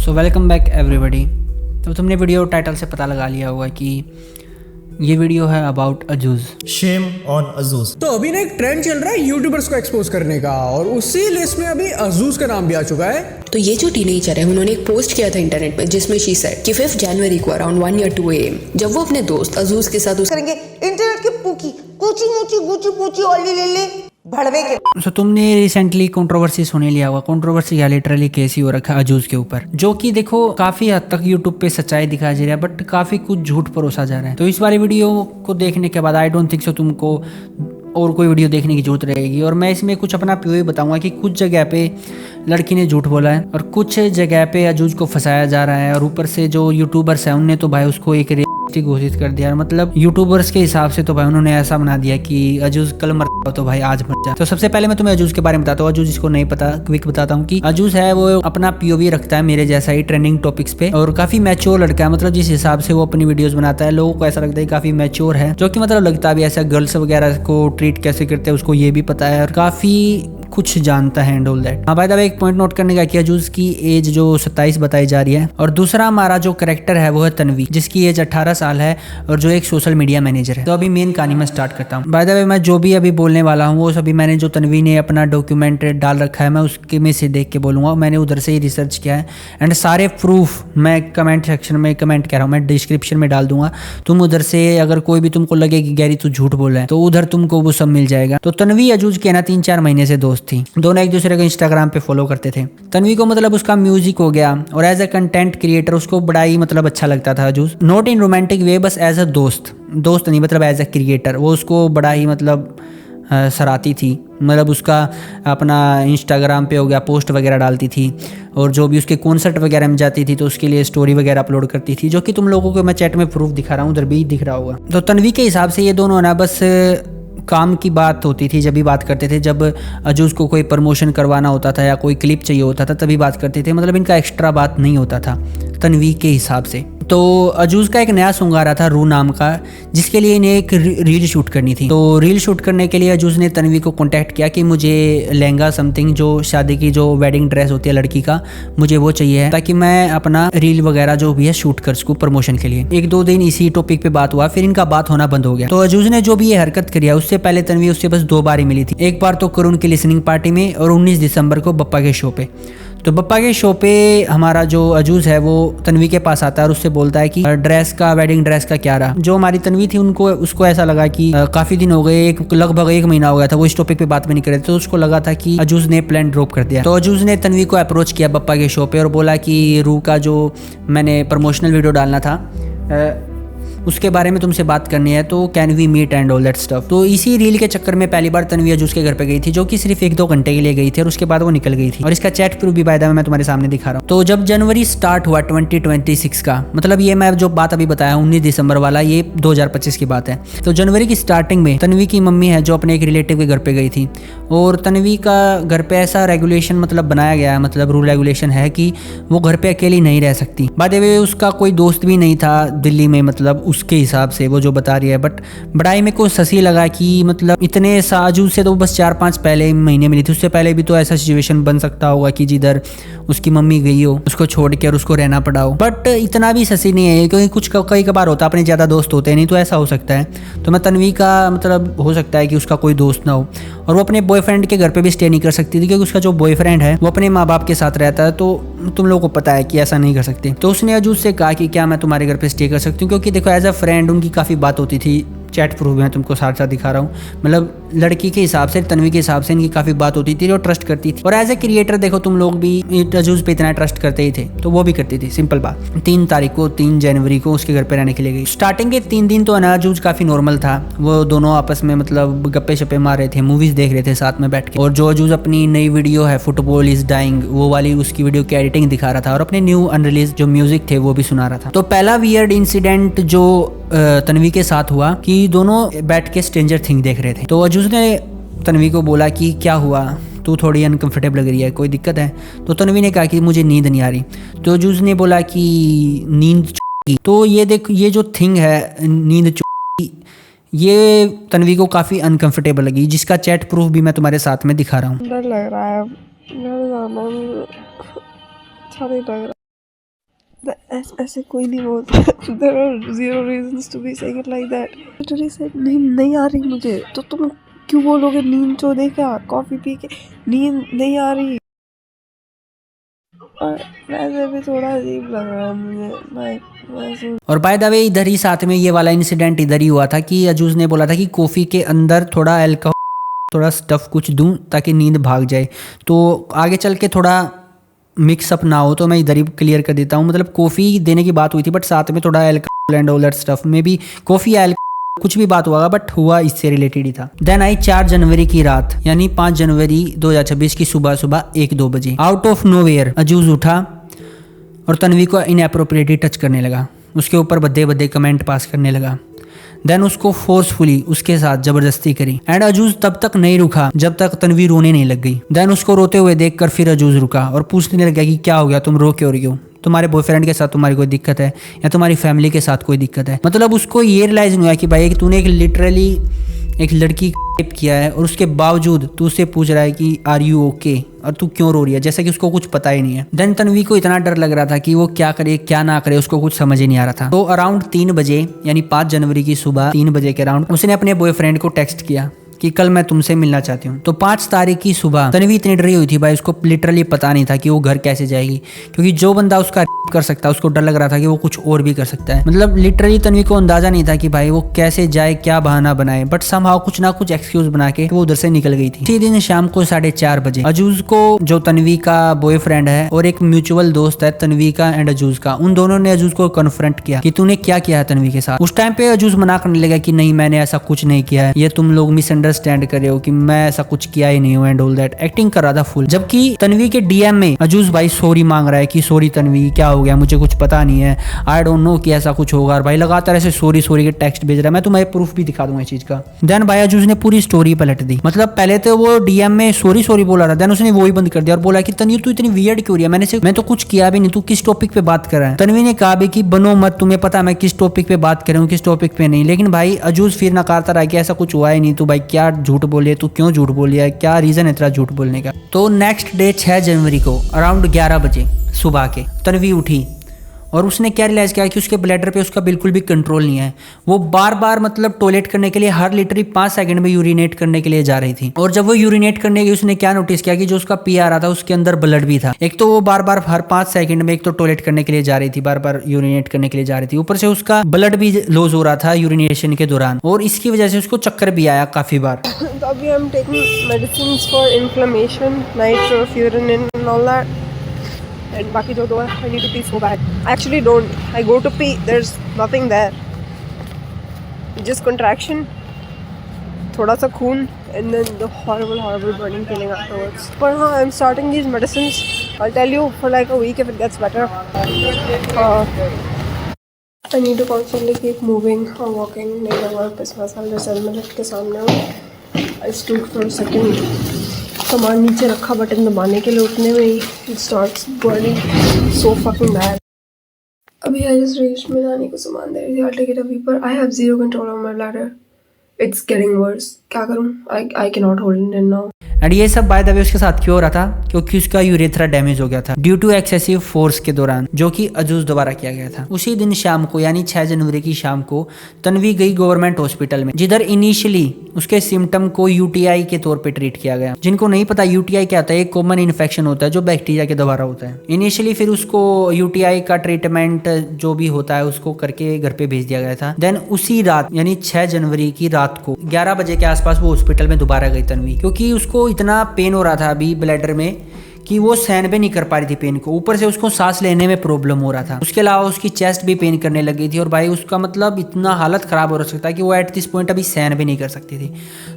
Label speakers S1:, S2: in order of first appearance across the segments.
S1: So welcome back everybody. तो तुमने video title से पता लगा लिया होगा कि ये वीडियो है अबाउट अजूज।
S2: शेम ऑन अजूज।
S3: तो अभी ना एक ट्रेंड चल रहा है यूट्यूबर्स को एक्सपोज करने का, और उसी लिस्ट में अभी अजूज का नाम भी आ चुका है।
S4: तो ये जो टीनेजर है उन्होंने एक पोस्ट किया था इंटरनेट पे, जिसमें शी सेड कि 5 जनवरी को अराउंड 1 या 2 AM जब वो अपने दोस्त अजूज के साथ
S5: करेंगे इंटरनेट की पूकी कूची मूची गुची पूची ओली ले ले भड़वे के।
S1: सो तुमने रिसेंटली कंट्रोवर्सी सुने लिया होगा। कंट्रोवर्सी या लिटरली केस ही हो रखा है अजूज के ऊपर, जो कि देखो काफी हद तक यूट्यूब पे सच्चाई दिखाई जा रहा है, बट काफी कुछ झूठ परोसा जा रहा है। तो इस वाली वीडियो को देखने के बाद आई डोंट थिंक सो तुमको और कोई वीडियो देखने की जरूरत रहेगी। और मैं इसमें कुछ अपना पीओवी बताऊंगा कि कुछ जगह पे लड़की ने झूठ बोला है और कुछ जगह पे अजूज को फंसाया जा रहा है, और ऊपर से जो यूट्यूबर्स है उनने तो भाई उसको एक घोषित कर दिया। मतलब यूट्यूबर्स के हिसाब से तो भाई उन्होंने ऐसा बना दिया कि अजूज कल मर जाओ तो भाई आज मर जाओ। तो सबसे पहले मैं तुम्हें अजूज के बारे में बताता हूँ। अजूज जिसको नहीं पता क्विक बताता हूँ कि अजूज है वो अपना पीओवी रखता है मेरे जैसा ही ट्रेंडिंग टॉपिक्स पे, और काफी मैच्योर लड़का है। मतलब जिस हिसाब से वो अपनी वीडियोस बनाता है लोगों को ऐसा लगता है काफी मैच्योर है, जो कि मतलब लगता भी ऐसा गर्ल्स वगैरह को ट्रीट कैसे करते हैं उसको ये भी पता है, और काफी कुछ जानता है एंड ऑल दैट। हाँ बाय द वे एक पॉइंट नोट करने का कि अजूज की एज जो 27 बताई जा रही है। और दूसरा हमारा जो कैरेक्टर है वो है तन्वी, जिसकी एज 18 साल है और जो एक सोशल मीडिया मैनेजर है। तो अभी मेन कहानी में स्टार्ट करता हूँ। बाय द वे मैं जो भी अभी बोलने वाला हूँ वो सभी मैंने जो तन्वी ने अपना डॉक्यूमेंट डाल रखा है मैं उसके में से देख के बोलूंगा। मैंने उधर से ही रिसर्च किया है एंड सारे प्रूफ मैं कमेंट सेक्शन में कमेंट कह रहा हूँ मैं डिस्क्रिप्शन में डाल दूंगा। तुम उधर से अगर कोई भी तुमको लगे कि गैरी तू झूठ बोल रहा है तो उधर तुमको वो सब मिल जाएगा। तो तन्वी अजूज के ना 3-4 महीने से दोस्त थी, दोनों एक दूसरे को इंस्टाग्राम पे फॉलो करते थे। तन्वी को मतलब उसका म्यूजिक हो गया और एज ए कंटेंट क्रिएटर उसको बड़ा ही मतलब अच्छा लगता था अजूज, नॉट इन रोमांटिक वे, बस एज अ दोस्त नहीं, मतलब एज ए क्रिएटर वो उसको बड़ा ही मतलब सराहती थी। मतलब उसका अपना इंस्टाग्राम पे हो गया पोस्ट वगैरह डालती थी, और जो भी उसके कॉन्सर्ट वगैरह में जाती थी तो उसके लिए स्टोरी वगैरह अपलोड करती थी, जो कि तुम लोगों को मैं चैट में प्रूफ दिखा रहा हूँ, उधर भी दिख रहा होगा। तो तन्वी के हिसाब से ये दोनों ना बस काम की बात होती थी जब भी बात करते थे, जब अजूज को कोई प्रमोशन करवाना होता था या कोई क्लिप चाहिए होता था तभी बात करते थे। मतलब इनका एक्स्ट्रा बात नहीं होता था तन्वी के हिसाब से। तो अजूज का एक नया सॉन्ग आ रहा था रू नाम का, जिसके लिए इन्हें एक रील शूट करनी थी। तो रील शूट करने के लिए अजूज ने तन्वी को कांटेक्ट किया कि मुझे लहंगा समथिंग जो शादी की जो वेडिंग ड्रेस होती है लड़की का, मुझे वो चाहिए है ताकि मैं अपना रील वगैरह जो भी है शूट कर सकूँ प्रमोशन के लिए। 1-2 दिन इसी टॉपिक पे बात हुआ, फिर इनका बात होना बंद हो गया। तो अजूज ने जो भी ये हरकत करी है उससे पहले तन्वी उससे बस 2 बार ही मिली थी। एक बार तो करुण की लिसनिंग पार्टी में और 19 दिसंबर को बप्पा के शो पे। तो बप्पा के शो पे हमारा जो अजूज है वो तन्वी के पास आता है और उससे बोलता है कि ड्रेस का वेडिंग ड्रेस का क्या रहा। जो हमारी तन्वी थी उसको ऐसा लगा कि काफी दिन हो गए, लगभग 1 महीना हो गया था वो इस टॉपिक पे बात भी नहीं कर रहे थे, तो उसको लगा था कि अजूज ने प्लान ड्रॉप कर दिया। तो अजूज ने तन्वी को अप्रोच किया बप्पा के शो पे और बोला कि रू का जो मैंने प्रमोशनल वीडियो डालना था उसके बारे में तुमसे बात करनी है, तो can we meet and all that stuff. तो इसी रील के चक्कर में पहली बार तन्वी अजूज के घर पे गई थी, जो कि सिर्फ 1-2 घंटे के लिए गई थी और उसके बाद वो निकल गई थी। और इसका चैट प्रूफ भी बाय द वे मैं तुम्हारे सामने दिखा रहा हूँ। तो जब जनवरी स्टार्ट हुआ 2026 का, मतलब ये मैं जो बात अभी बताया 19 दिसंबर वाला, ये 2025 की बात है। तो जनवरी की स्टार्टिंग में तन्वी की मम्मी है जो अपने एक रिलेटिव के घर पे गई थी, और तन्वी का घर पे ऐसा रेगुलेशन मतलब बनाया गया है, मतलब रूल रेगुलेशन है कि वो घर पे अकेली नहीं रह सकती। बाय द वे उसका कोई दोस्त भी नहीं था दिल्ली में, मतलब उसके हिसाब से वो जो बता रही है। बट बड़ाई में को ससी लगा कि मतलब इतने साजू से तो बस 4-5 पहले महीने मिली थी, उससे पहले भी तो ऐसा सिचुएशन बन सकता होगा कि जिधर उसकी मम्मी गई हो उसको छोड़ के और उसको रहना पड़ा हो। बट इतना भी ससी नहीं है, क्योंकि कुछ कई कबार होता है अपने ज़्यादा दोस्त होते हैं, नहीं तो ऐसा हो सकता है। तो मैं तन्वी का मतलब हो सकता है कि उसका कोई दोस्त ना हो, और वो अपने बॉयफ्रेंड के घर पे भी स्टे नहीं कर सकती थी, क्योंकि उसका जो बॉयफ्रेंड है वो अपने माँ बाप के साथ रहता है, तो तुम लोगों को पता है कि ऐसा नहीं कर सकते। तो उसने अजूज से कहा कि क्या मैं तुम्हारे घर पे स्टे कर सकती हूँ, क्योंकि देखो एज अ फ्रेंड उनकी काफ़ी बात होती थी। चैट प्रूफ मैं तुमको साथ साथ दिखा रहा हूँ। मतलब लड़की के हिसाब से तन्वी के हिसाब से इनकी काफ़ी बात होती थी, जो ट्रस्ट करती थी। और एज ए क्रिएटर देखो तुम लोग भी अजूज पे इतना ट्रस्ट करते ही थे, तो वो भी करती थी। सिंपल बात। 3 जनवरी को उसके घर पे रहने के लिए गई। स्टार्टिंग के 3 दिन तो अजूज काफ़ी नॉर्मल था, वो दोनों आपस में मतलब गप्पे शप्पे मार रहे थे, मूवीज देख रहे थे साथ में बैठ के। और जो अजूज अपनी नई वीडियो है फुटबॉल इज डाइंग वो वाली उसकी वीडियो की एडिटिंग दिखा रहा था, और अपने न्यू अनरिलीज जो म्यूजिक थे वो भी सुना रहा था। तो पहला वियर्ड इंसिडेंट जो तन्वी के साथ हुआ कि दोनों बैठ के स्ट्रेंजर थिंग देख रहे थे। तो अजूज ने तन्वी को बोला कि क्या हुआ, तू थोड़ी अनकंफर्टेबल लग रही है, कोई दिक्कत है? तो तन्वी ने कहा कि मुझे नींद नहीं आ रही। तो अजूज ने बोला कि नींद तो ये देख ये जो थिंग है नींद ये तन्वी को काफ़ी अनकंफर्टेबल लगी, जिसका चैट प्रूफ भी मैं तुम्हारे साथ में दिखा रहा हूँ।
S6: डर लग रहा है, अच्छा नहीं लग रहा। ऐसे कोई नहीं बोलता। There are zero reasons to be saying it like that. Literally said नींद नहीं आ रही मुझे, तो तुम क्यों बोलोगे नींद चो देखा कॉफी पी के नींद नहीं आ रही। और वैसे भी थोड़ा अजीब लग रहा है मुझे वैसे।
S1: और बाय द वे इधर ही साथ में ये वाला इंसिडेंट इधर ही हुआ था कि अजूज ने बोला था कि कॉफ़ी के अंदर थोड़ा अल्कोहल थोड़ा स्टफ़ कुछ दूं ताकि नींद भाग जाए। तो आगे चल के थोड़ा मिक्सअप ना हो तो मैं इधर ही क्लियर कर देता हूँ। मतलब कॉफ़ी देने की बात हुई थी बट साथ में थोड़ा alcohol and all that stuff में भी कॉफ़ी या कुछ भी बात हुआ बट हुआ इससे रिलेटेड ही था। देन आई 4 जनवरी की रात यानी 5 जनवरी 2026 की सुबह 1-2 बजे आउट ऑफ नोवेयर अजूज उठा और तन्वी को इनएप्रोप्रिएटली टच करने लगा, उसके ऊपर भद्दे कमेंट पास करने लगा। देन उसको फोर्सफुली उसके साथ जबरदस्ती करी एंड अजूज तब तक नहीं रुका जब तक तन्वी रोने नहीं लग गई। देन उसको रोते हुए देखकर फिर अजूज रुका और पूछने लगा कि क्या हो गया, तुम रो क्यों रही हो, तुम्हारे बॉयफ्रेंड के साथ तुम्हारी कोई दिक्कत है या तुम्हारी फैमिली के साथ कोई दिक्कत है। मतलब उसको ये रियलाइज नहीं हुआ कि भाई तूने एक लिटरली एक लड़की रेप किया है और उसके बावजूद तू उससे पूछ रहा है कि आर यू ओके और तू क्यों रो रही है, जैसे कि उसको कुछ पता ही नहीं है। देन तन्वी को इतना डर लग रहा था कि वो क्या करे क्या ना करे, उसको कुछ समझ ही नहीं आ रहा था। तो अराउंड 3 बजे यानी 5 जनवरी की सुबह 3 बजे के अराउंड उसने अपने बॉयफ्रेंड को टेक्स्ट किया कि कल मैं तुमसे मिलना चाहती हूँ। तो 5 तारीख की सुबह तन्वी इतनी डरी हुई थी भाई, उसको लिटरली पता नहीं था कि वो घर कैसे जाएगी, क्योंकि जो बंदा उसका रेप कर सकता है उसको डर लग रहा था कि वो कुछ और भी कर सकता है। मतलब लिटरली तन्वी को अंदाजा नहीं था कि भाई वो कैसे जाए क्या बहाना बनाए, बट समहाउ कुछ ना कुछ एक्सक्यूज बना के वो उधर से निकल गई थी। इसी दिन शाम को 4:30 बजे अजूज को जो तन्वी का बॉयफ्रेंड है और एक म्यूचुअल दोस्त है तन्वी का एंड अजूज का, उन दोनों ने अजूज को कन्फ्रंट किया कि तूने क्या किया है तन्वी के साथ। उस टाइम पे अजूज मना करने लगा कि नहीं मैंने ऐसा कुछ नहीं किया है, ये तुम लोग मिसअंडरस्टैंड कर रहे हो कि मैं ऐसा कुछ किया ही नहीं हूँ एंड ऑल दैट। एक्टिंग कर रहा था फुल। जबकि तन्वी के डीएम में अजूज भाई सॉरी मांग रहा है कि सॉरी तन्वी क्या हो गया, मुझे कुछ पता नहीं है, आई डोंट नो कि ऐसा कुछ होगा। और भाई लगातार ऐसे सॉरी के टेक्स्ट भेज रहा है, मैं तुम्हें प्रूफ भी दिखा दूंगा इस चीज का। देन भाई अजूज ने पूरी स्टोरी पलट दी। मतलब पहले तो वो डीएम में सॉरी बोला था, देन उसने वो ही बंद कर दिया और बोला कि तन्वी तू इतनी वियर्ड क्यों रही है, मैं तो कुछ किया भी नहीं, तू किस टॉपिक पे बात कर रहा है। तन्वी ने कहा भी कि बनो मत, तुम्हें पता मैं किस टॉपिक पे बात कर रहा हूँ किस टॉपिक पे नहीं। लेकिन भाई अजूज फिर नकारता रहा कि ऐसा कुछ हुआ ही नहीं, तू भाई क्या झूठ बोले, तू क्यों झूठ बोलिया है, क्या रीजन है तेरा झूठ बोलने का। तो नेक्स्ट डे 6 जनवरी को अराउंड 11 बजे सुबह के तन्वी उठी और उसने क्या रियलाइज किया कि उसके ब्लैडर पे उसका बिल्कुल भी कंट्रोल नहीं है। वो बार बार मतलब टॉयलेट करने के लिए हर लिटरली 5 सेकंड में यूरिनेट करने के लिए जा रही थी। और जब वो यूरिनेट करने गई उसने क्या नोटिस किया कि जो उसका पी आ रहा था उसके अंदर ब्लड भी था। एक तो वो बार बार हर 5 सेकंड में एक तो टॉयलेट करने के लिए जा रही थी, बार बार यूरिनेट करने के लिए जा रही थी, ऊपर से उसका ब्लड भी लॉस हो रहा था यूरिनेशन के दौरान और इसकी वजह से उसको चक्कर भी आया काफी बार।
S6: तो अभी I'm taking medicines for inflammation, nitrofuranil and all that. And बाकी जो दो है, I need to pee so bad. I actually don't. I go to pee, there's nothing there. Just contraction, थोड़ा सा खून, and then the horrible burning feeling afterwards. पर हाँ, I'm starting these medicines. I'll tell you for like a week if it gets better. I need to constantly keep moving or walking. नहीं लगा बस मसाला जैसे मैं लिफ्ट के सामने हूँ. I stood for a second. सामान नीचे रखा बटन दबाने के लिए, उठने में ही it starts burning so fucking bad. अभी I just reached में नानी को सामान दे रही थी, I'll take it अभी, पर I have zero control on my bladder. It's getting worse. क्या करूँ? I cannot hold it in now.
S1: And ये सब बाय द वे उसके साथ क्यों हो रहा था, क्योंकि उसका यूरेथ्रा डैमेज हो गया था ड्यू टू एक्सेसिव फोर्स के दौरान, जो कि अजूज द्वारा किया गया था। उसी दिन शाम को यानी 6 जनवरी की शाम को तन्वी गई गवर्नमेंट हॉस्पिटल में, जिधर इनिशियली उसके सिम्टम को यूटीआई के तौर पे ट्रीट किया गया। जिनको नहीं पता यूटीआई क्या होता है, एक कॉमन इन्फेक्शन होता है जो बैक्टीरिया के द्वारा होता है। इनिशियली फिर उसको यूटीआई का ट्रीटमेंट जो भी होता है उसको करके घर पे भेज दिया गया था। देन उसी रात यानी 6 जनवरी की रात को 11 बजे के आसपास वो हॉस्पिटल में दोबारा गई तन्वी, क्योंकि उसको इतना पेन हो रहा था अभी ब्लैडर में कि वो सहन भी नहीं कर पा रही थी पेन को, ऊपर से उसको सांस लेने में प्रॉब्लम हो रहा था। उसके अलावा उसकी चेस्ट भी पेन करने लगी थी और भाई उसका मतलब इतना हालत खराब हो सकता है कि वो एट दिस पॉइंट अभी सहन भी नहीं कर सकती थी।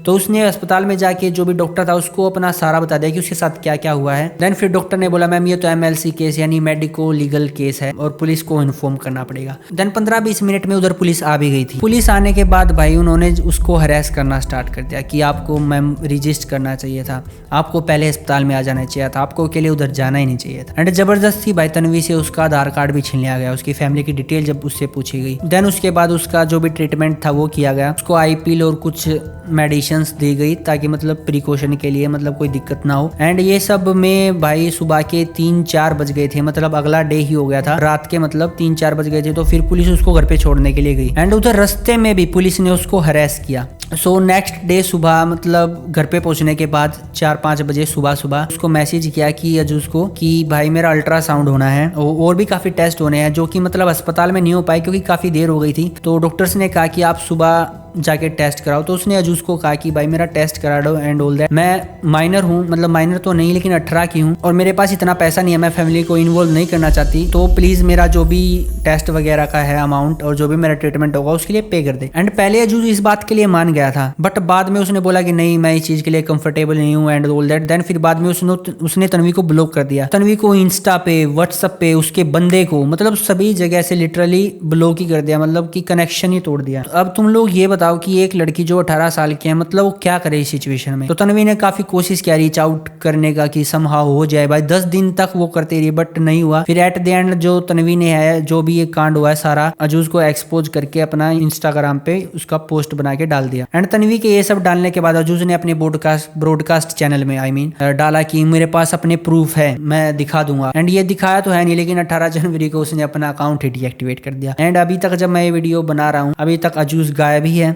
S1: तो उसने अस्पताल में जाके जो भी डॉक्टर था उसको अपना सारा बता दिया कि उसके साथ क्या क्या हुआ है। देन फिर डॉक्टर ने बोला मैम ये तो MLC केस यानी मेडिको लीगल केस है और पुलिस को इन्फॉर्म करना पड़ेगा। देन 15-20 मिनट में उधर पुलिस आ भी गई थी। पुलिस आने के बाद भाई उन्होंने उसको हरेस करना स्टार्ट कर दिया कि आपको मैम रजिस्ट करना चाहिए था, आपको पहले अस्पताल में आ जाना चाहिए था, आपको आपको अकेले उधर जाना ही नहीं चाहिए था। एंड जबरदस्ती भाई तन्वी से उसका आधार कार्ड भी छीन लिया गया, उसकी फैमिली की डिटेल जब उससे पूछी गई। देन उसके बाद उसका जो भी ट्रीटमेंट था वो किया गया, उसको आई पिल और कुछ मेडिसिन्स दी गई ताकि मतलब प्रिकॉशन के लिए मतलब कोई दिक्कत ना हो। एंड ये सब में भाई सुबह के 3-4 बज गए थे, मतलब अगला डे ही हो गया था, रात के मतलब 3-4 बज गए थे। तो फिर पुलिस उसको घर पे छोड़ने के लिए गई एंड उधर रास्ते में भी पुलिस ने उसको हरेस किया। सो नेक्स्ट डे सुबह मतलब घर पे पहुंचने के बाद 4-5 बजे सुबह उसको मैसेज किया कि अजूज को कि भाई मेरा अल्ट्रासाउंड होना है और भी काफ़ी टेस्ट होने हैं, जो कि मतलब अस्पताल में नहीं हो पाए क्योंकि काफ़ी देर हो गई थी। तो डॉक्टर्स ने कहा कि आप सुबह जाके टेस्ट कराओ। तो उसने अजूज को कहा कि भाई मेरा टेस्ट करा दो एंड ऑल दैट, मैं माइनर हूँ, मतलब माइनर तो नहीं लेकिन 18 की हूँ और मेरे पास इतना पैसा नहीं है, मैं फैमिली को इन्वॉल्व नहीं करना चाहती, तो प्लीज़ मेरा जो भी टेस्ट वगैरह का है अमाउंट और जो भी मेरा ट्रीटमेंट होगा उसके लिए पे कर दे। एंड पहले अजूज इस बात के लिए मान गया था, बट बाद में उसने बोला कि नहीं मैं इस चीज़ के लिए कंफर्टेबल नहीं हूँ एंड ऑल दैट। देन फिर बाद में उसने तन्वी को ब्लॉक कर दिया, तन्वी को इंस्टा पे, व्हाट्सएप पे, उसके बंदे को, मतलब सभी जगह से लिटरली ब्लॉक ही कर दिया, मतलब कि कनेक्शन ही तोड़ दिया। अब तुम लोग ये बताओ कि एक लड़की जो 18 साल की है, मतलब वो क्या करे इस सिचुएशन में। तो तन्वी ने काफी कोशिश किया रीच आउट करने का कि समहाउ हो जाए भाई, 10 दिन तक वो करते रही बट नहीं हुआ। फिर एट द एंड जो तन्वी ने है, जो भी ये कांड हुआ है सारा अजूज को एक्सपोज करके अपना इंस्टाग्राम पे उसका पोस्ट बना के डाल दिया। एंड तन्वी के ये सब डालने के बाद अजूज ने अपने ब्रॉडकास्ट चैनल में डाला कि मेरे पास अपने प्रूफ है, मैं दिखा दूंगा। एंड ये दिखाया तो है नहीं, लेकिन 18 जनवरी को उसने अपना अकाउंट ही डीएक्टिवेट कर दिया। एंड अभी तक जब मैं ये वीडियो बना रहा हूँ अभी तक अजूज गायब ही है,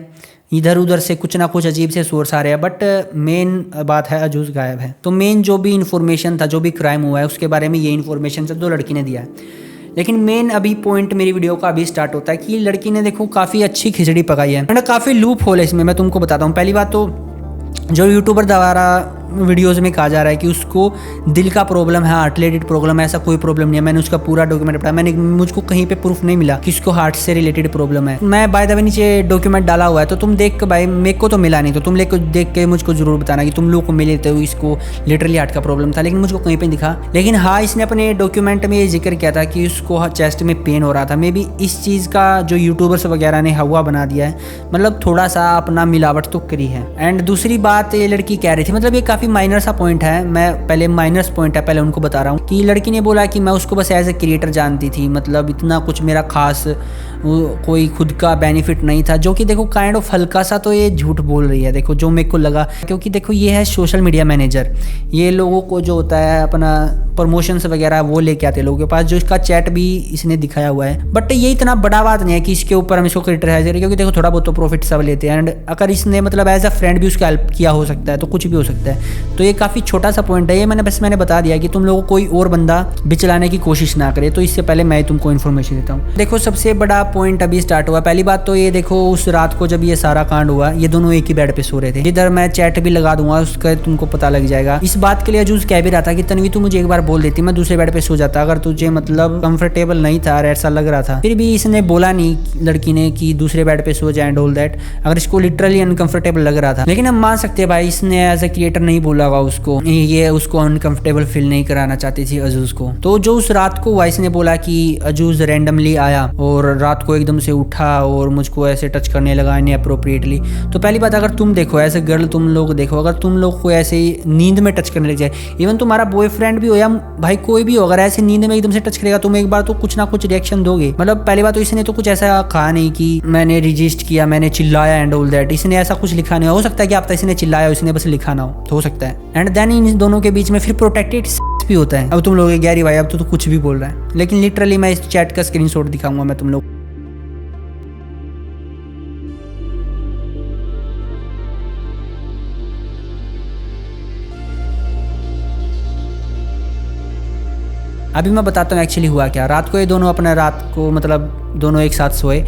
S1: इधर उधर से कुछ ना कुछ अजीब से सोर्स आ रहे हैं, बट मेन बात है अजूज गायब है। तो मेन जो भी इन्फॉर्मेशन था, जो भी क्राइम हुआ है उसके बारे में ये इन्फॉर्मेशन जो लड़की ने दिया है। लेकिन मेन अभी पॉइंट मेरी वीडियो का अभी स्टार्ट होता है कि लड़की ने देखो काफ़ी अच्छी खिचड़ी पकाई है, काफ़ी लूप होल है इसमें, मैं तुमको बताता हूँ। पहली बात तो जो यूट्यूबर द्वारा वीडियोस में कहा जा रहा है कि उसको दिल का प्रॉब्लम है, हार्ट रिलेटेड प्रॉब्लम है, ऐसा कोई प्रॉब्लम नहीं है। मैंने उसका पूरा डॉक्यूमेंट पढ़ा, मुझको कहीं पे प्रूफ नहीं मिला कि उसको हार्ट से रिलेटेड प्रॉब्लम है। मैं बाय द वे नीचे डॉक्यूमेंट डाला हुआ है, तो तुम देख के भाई, मेरे को तो मिला नहीं, तो तुम देख के मुझको जरूर बताना कि तुम लोग को मिले थे इसको लिटरली हार्ट का प्रॉब्लम था, लेकिन मुझको कहीं पर दिखा। लेकिन हाँ, इसने अपने डॉक्यूमेंट में ये जिक्र किया था कि उसको चेस्ट में पेन हो रहा था। मे बी इस चीज़ का जो यूट्यूबर्स वगैरह ने हवा बना दिया है, मतलब थोड़ा सा अपना मिलावट तो करी है। एंड दूसरी बात ये लड़की कह रही थी, मतलब ये काफ़ी माइनर सा पॉइंट है, मैं पहले माइनस पॉइंट है पहले उनको बता रहा हूँ कि लड़की ने बोला कि मैं उसको बस एज ए क्रिएटर जानती थी, मतलब इतना कुछ मेरा खास कोई खुद का बेनिफिट नहीं था, जो कि देखो काइंड ऑफ हल्का सा तो ये झूठ बोल रही है, देखो जो मेरे को लगा, क्योंकि देखो ये है सोशल मीडिया मैनेजर, ये लोगों को जो होता है अपना प्रमोशंस वगैरह वो लेके आते लोगों के पास, जो इसका चैट भी इसने दिखाया हुआ है। बट ये इतना बड़ा बात नहीं है कि इसके ऊपर हम इसको क्रिटिसाइज करें, क्योंकि देखो थोड़ा बहुत तो प्रॉफिट सब लेते हैं। एंड अगर इसने मतलब एज अ फ्रेंड भी उसका हेल्प किया हो सकता है, तो कुछ भी हो सकता है। तो ये काफ़ी छोटा सा पॉइंट है, ये मैंने बता दिया कि तुम लोगों को कोई और बंदा बिचलाने की कोशिश ना करे। तो इससे पहले मैं तुमको इन्फॉर्मेशन देता हूँ। देखो सबसे बड़ा पॉइंट अभी स्टार्ट हुआ। पहली बात तो ये देखो, उस रात को जब ये सारा कांड हुआ, ये दोनों एक ही बेड पे सो रहे थे। इधर मैं चैट भी लगा दूंगा, उसका तुमको पता लग जाएगा। इस बात के लिए अजूज कह भी रहा था कि तन्वी तू मुझे एक बार बोल देती, मैं दूसरे बेड पे सो जाता, अगर तुझे मतलब कंफर्टेबल नहीं था और ऐसा लग रहा था। फिर भी इसने बोला नहीं लड़की ने कि दूसरे बेड पे सो जाए एंड ऑल दैट, अगर इसको लिटरली अनकंफर्टेबल लग रहा था। लेकिन हम मान सकते हैं भाई, इसने एज ए क्रिएटर नहीं बोला होगा उसको, ये उसको अनकंफर्टेबल फील नहीं कराना चाहती थी अजूज को। तो जो उस रात को वाइस ने बोला कि अजूज रैंडमली आया और रात को एकदम से उठा और मुझको ऐसे टच करने लगा इनअप्रोप्रिएटली। तो पहली बात, अगर तुम देखो ऐसे गर्ल, तुम लोग देखो, अगर तुम लोग को ऐसे ही नींद में टच करने लग जाए, इवन तुम्हारा बॉयफ्रेंड भी हो या भाई कोई भी हो, अगर ऐसे नींद में एकदम से टच करेगा, तुम एक बार तो कुछ ना कुछ रिएक्शन दोगे। मतलब पहली बात तो इसने तो कुछ ऐसा कहा नहीं कि मैंने रजिस्ट किया, मैंने चिल्लाया एंड ऑल दैट, इसने ऐसा कुछ लिखा नहीं। हो सकता है कि आप तो इसने चिल्लाया, इसने बस लिखा ना हो सकता है। एंड देन इन दोनों के बीच में फिर प्रोटेक्टेड भी होता है। अब तुम लोग गैरी भाई अब तो कुछ भी बोल रहा है, लेकिन लिटरली मैं इस चैट का स्क्रीनशॉट दिखाऊंगा मैं तुम लोग। अभी मैं बताता हूँ एक्चुअली हुआ क्या। रात को ये दोनों अपना रात को मतलब दोनों एक साथ सोए।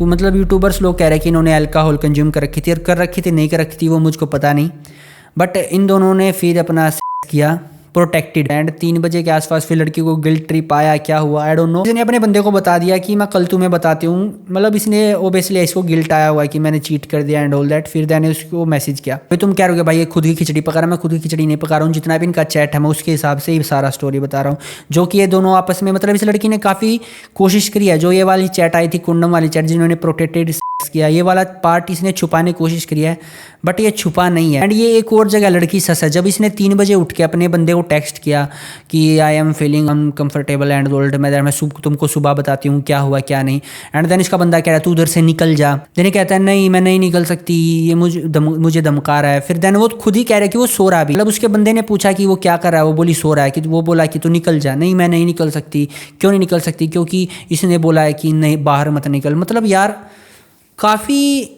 S1: मतलब यूट्यूबर्स लोग कह रहे हैं कि इन्होंने अल्कोहल कंज्यूम कर रखी थी, और कर रखी थी नहीं कर रखी थी वो मुझको पता नहीं, बट इन दोनों ने फिर अपना किया प्रोटेक्टेड। एंड 3 बजे के आसपास फिर लड़की को गिल्ट ट्रिप आया, क्या हुआ आई डोंट नो। इसने अपने बंदे को बता दिया कि मैं कल तुम्हें बताती हूँ, मतलब इसने ओबियसली इसको गिल्ट आया हुआ है कि मैंने चीट कर दिया एंड ऑल दैट। फिर मैंने उसको मैसेज किया, भाई तुम कह रहे हो भाई ये खुद की खिचड़ी पका रहा है, मैं खुद की खिचड़ी नहीं पका रहा हूँ, जितना भी इनका चैट है मैं उसके हिसाब से ही सारा स्टोरी बता रहा हूँ। जो कि ये दोनों आपस में, मतलब इस लड़की ने काफ़ी कोशिश करी है। जो ये वाली चैट आई थी, कुंडम वाली चैट, जिन्होंने प्रोटेक्टेड किया, ये वाला पार्ट इसने छुपाने की कोशिश करी है बट ये छुपा नहीं है। एंड ये एक और जगह लड़की सस है, जब इसने 3 बजे उठ के अपने बंदे को टेक्स्ट किया कि I am feeling uncomfortable and old, मैं तुमको सुबह बताती हूँ क्या हुआ क्या नहीं। एंड देन इसका बंदा कह रहा है तू उधर से निकल जा, देन कहता है नहीं मैं नहीं निकल सकती, ये मुझे धमका रहा है। फिर देन वो खुद ही कह रहा है कि वो सो रहा है। मतलब उसके बंदे ने पूछा कि वो क्या कर रहा है, वो बोली सो रहा है। कि वो बोला कि तू निकल जा, नहीं मैं नहीं निकल सकती। क्यों नहीं निकल सकती? क्योंकि इसने बोला है कि नहीं बाहर मत निकल। मतलब यार काफ़ी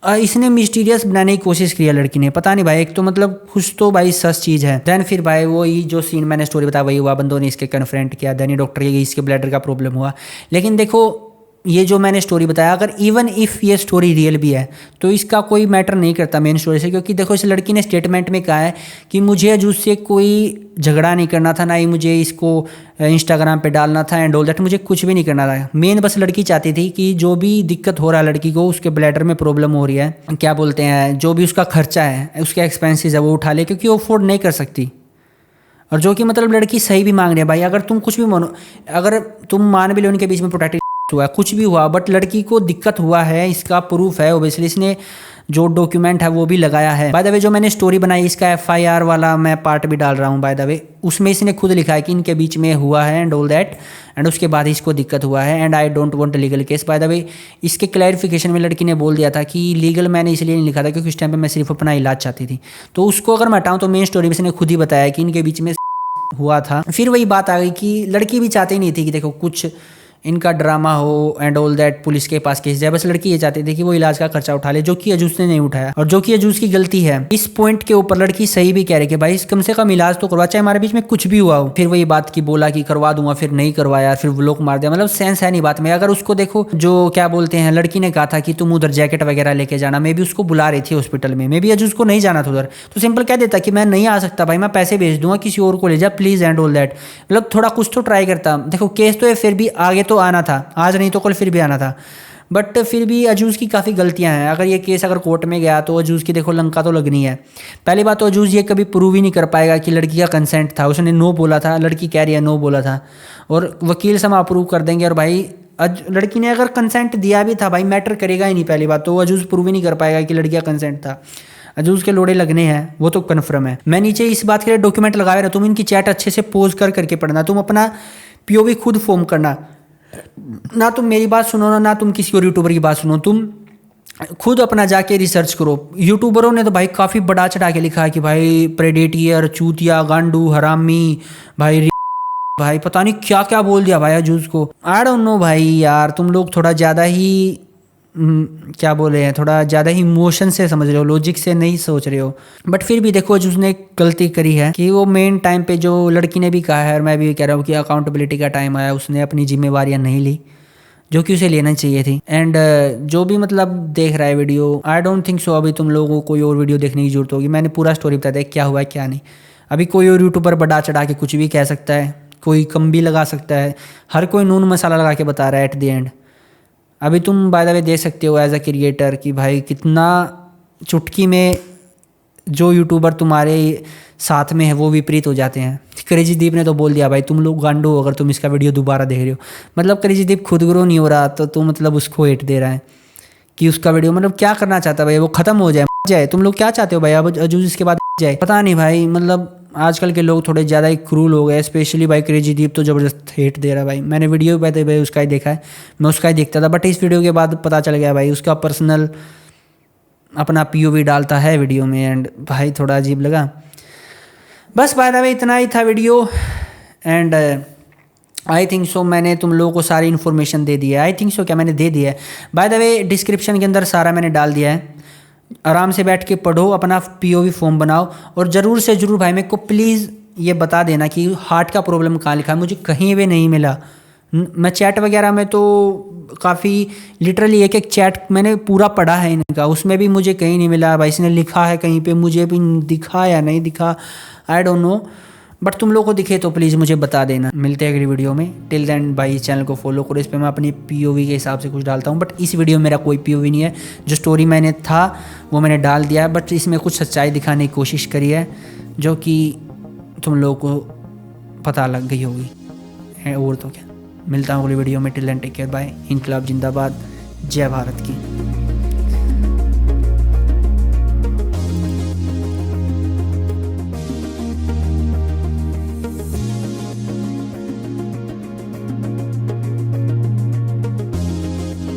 S1: इसने मिस्टीरियस बनाने की कोशिश की है लड़की ने, पता नहीं भाई। एक तो मतलब कुछ तो भाई सच चीज़ है। देन फिर भाई वही जो सीन मैंने स्टोरी बताया वही हुआ, बंदों ने इसके कन्फ्रंट किया, देन डॉक्टर के इसके ब्लैडर का प्रॉब्लम हुआ। लेकिन देखो ये जो मैंने स्टोरी बताया, अगर इवन इफ़ ये स्टोरी रियल भी है तो इसका कोई मैटर नहीं करता मेन स्टोरी से, क्योंकि देखो इस लड़की ने स्टेटमेंट में कहा है कि मुझे अजूज से कोई झगड़ा नहीं करना था, ना ही मुझे इसको इंस्टाग्राम पे डालना था एंड ऑल दैट, मुझे कुछ भी नहीं करना था। मेन बस लड़की चाहती थी कि जो भी दिक्कत हो रहा है लड़की को, उसके ब्लैडर में प्रॉब्लम हो रही है, क्या बोलते हैं, जो भी उसका खर्चा है, उसके एक्सपेंसेस है वो उठा ले, क्योंकि वो अफोर्ड नहीं कर सकती। और जो कि मतलब लड़की सही भी मांग रही है भाई। अगर तुम कुछ भी मानो, अगर तुम मान भी लो उनके बीच में प्रोटेक्ट हुआ कुछ भी हुआ, बट लड़की को दिक्कत हुआ है, इसका प्रूफ है ओबियसली, इसने जो डॉक्यूमेंट है वो भी लगाया है। बाय द वे जो मैंने स्टोरी बनाई इसका FIR वाला मैं पार्ट भी डाल रहा हूँ बाय द वे, उसमें इसने खुद लिखा है कि इनके बीच में हुआ है एंड ऑल दैट, एंड उसके बाद इसको दिक्कत हुआ है and I don't want legal case. By the way इसके क्लैरिफिकेशन में लड़की ने बोल दिया था कि लीगल मैंने इसलिए नहीं लिखा था क्योंकि उस टाइम पे मैं सिर्फ अपना इलाज चाहती थी। तो उसको अगर मैं हटाऊँ तो मेन स्टोरी में इसने खुद ही बताया कि इनके बीच में हुआ था। फिर वही बात आ गई कि लड़की भी चाहती नहीं थी कि देखो कुछ इनका ड्रामा हो एंड ऑल दैट, पुलिस के पास केस जाए। बस लड़की ये चाहती थी कि वो इलाज का खर्चा उठा ले, जो कि अजूज ने नहीं उठाया और जो कि अजूज की गलती है। इस पॉइंट के ऊपर लड़की सही भी कह रही कि भाई कम से कम इलाज तो करवा, चाहे हमारे बीच में कुछ भी हुआ हो। फिर वही बात की बोला कि करवा दूंगा, फिर नहीं करवाया, फिर व्लॉग मार दिया। मतलब सेंस है नहीं बात में। अगर उसको देखो जो क्या बोलते हैं, लड़की ने कहा था कि तुम उधर जैकेट वगैरह लेके जाना, मे भी उसको बुला रही थी हॉस्पिटल में, मे भी अजूज को नहीं जाना था उधर, तो सिंपल कह देता कि मैं नहीं आ सकता भाई, मैं पैसे भेज दूंगा, किसी और को ले जा प्लीज एंड ऑल दैट। मतलब थोड़ा कुछ तो ट्राई करता। देखो केस तो है, फिर भी आगे तो आना था, आज नहीं तो कल फिर भी आना था। बट फिर भी अजूज की काफ़ी गलतियां हैं। अगर ये केस अगर कोर्ट में गया तो अजूज की देखो लंका तो लगनी है। पहली बात तो अजूज ये कभी प्रूव ही नहीं कर पाएगा कि लड़की का कंसेंट था, उसने नो बोला था, लड़की कह रही है नो बोला था, और वकील समा अप्रूव कर देंगे। और भाई लड़की ने अगर कंसेंट दिया भी था भाई मैटर करेगा ही नहीं। पहली बात तो अजूज प्रूव ही नहीं कर पाएगा कि लड़की का कंसेंट था। अजूज के लोड़े लगने हैं वो तो कन्फर्म है। मैं नीचे इस बात के लिए डॉक्यूमेंट लगाए रहा, तुम इनकी चैट अच्छे से पोज करके पढ़ना, तुम अपना POV खुद फॉर्म करना, ना तुम मेरी बात सुनो ना तुम किसी और यूट्यूबर की बात सुनो, तुम खुद अपना जाके रिसर्च करो। यूट्यूबरों ने तो भाई काफ़ी बड़ा चढ़ा के लिखा है कि भाई प्रेडेटियर, चूतिया, गांडू, हरामी, भाई पता नहीं क्या क्या बोल दिया भाई अजूज को। आई डोंट नो भाई यार, तुम लोग थोड़ा ज़्यादा ही क्या बोले हैं, थोड़ा ज़्यादा ही इमोशन से समझ रहे हो, लॉजिक से नहीं सोच रहे हो। बट फिर भी देखो अजूज ने गलती करी है कि वो मेन टाइम पे, जो लड़की ने भी कहा है और मैं भी कह रहा हूँ कि अकाउंटेबिलिटी का टाइम आया, उसने अपनी जिम्मेवारियाँ नहीं ली जो कि उसे लेना चाहिए थी। एंड जो भी मतलब देख रहा है video, I don't think so अभी तुम लोगों को कोई और वीडियो देखने की जरूरत होगी। मैंने पूरा स्टोरी बता दिया क्या हुआ क्या नहीं। अभी कोई और यूट्यूबर बढ़ा चढ़ा के कुछ भी कह सकता है, कोई कम भी लगा सकता है, हर कोई नून मसाला लगा के बता रहा है एट द एंड। अभी तुम बाय द वे देख सकते हो एज अ क्रिएटर कि भाई कितना चुटकी में जो यूट्यूबर तुम्हारे साथ में है वो विपरीत हो जाते हैं। क्रेजीदीप ने तो बोल दिया भाई तुम लोग गांडो हो अगर तुम इसका वीडियो दोबारा देख रहे हो। मतलब क्रेजीदीप खुद ग्रो नहीं हो रहा तो मतलब उसको हेट दे रहा है कि उसका वीडियो मतलब क्या करना चाहता है भाई, वो खत्म हो जाए। तुम लोग क्या चाहते हो भाई, अब अजूज इसके बाद जाए, पता नहीं भाई। मतलब आजकल के लोग थोड़े ज़्यादा ही क्रूल हो गए, स्पेशली भाई क्रेजीदीप तो ज़बरदस्त हेट दे रहा है भाई। मैंने वीडियो भी भाई उसका ही देखा है, मैं उसका ही देखता था, बट इस वीडियो के बाद पता चल गया भाई उसका पर्सनल अपना POV डालता है वीडियो में, एंड भाई थोड़ा अजीब लगा। बस बाय द वे इतना ही था video, and I think so मैंने तुम लोगों को सारी इन्फॉर्मेशन दे दी है। आई थिंक सो क्या मैंने दे दिया है। बाय द वे डिस्क्रिप्शन के अंदर सारा मैंने डाल दिया है, आराम से बैठ के पढ़ो, अपना POV फॉर्म बनाओ, और ज़रूर से ज़रूर भाई मेरे को प्लीज़ ये बता देना कि हार्ट का प्रॉब्लम कहाँ लिखा है। मुझे कहीं भी नहीं मिला। मैं चैट वगैरह में तो काफ़ी लिटरली एक चैट मैंने पूरा पढ़ा है इनका, उसमें भी मुझे कहीं नहीं मिला भाई। इसने लिखा है कहीं पे, मुझे भी दिखा या नहीं दिखा आई डोंट नो, बट तुम लोग को दिखे तो प्लीज़ मुझे बता देना। मिलते हैं अगली वीडियो में। टिल देन भाई इस चैनल को फॉलो करो, इस पर मैं अपनी POV के हिसाब से कुछ डालता हूँ, बट इस वीडियो में मेरा कोई POV नहीं है। जो स्टोरी मैंने था वो मैंने डाल दिया है, बट इसमें कुछ सच्चाई दिखाने की कोशिश करी है जो कि तुम लोगों को पता लग गई होगी, और तो क्या। मिलता हूँ अगली वीडियो में। Till then take care, bye. इनकलाब जिंदाबाद, जय भारत की।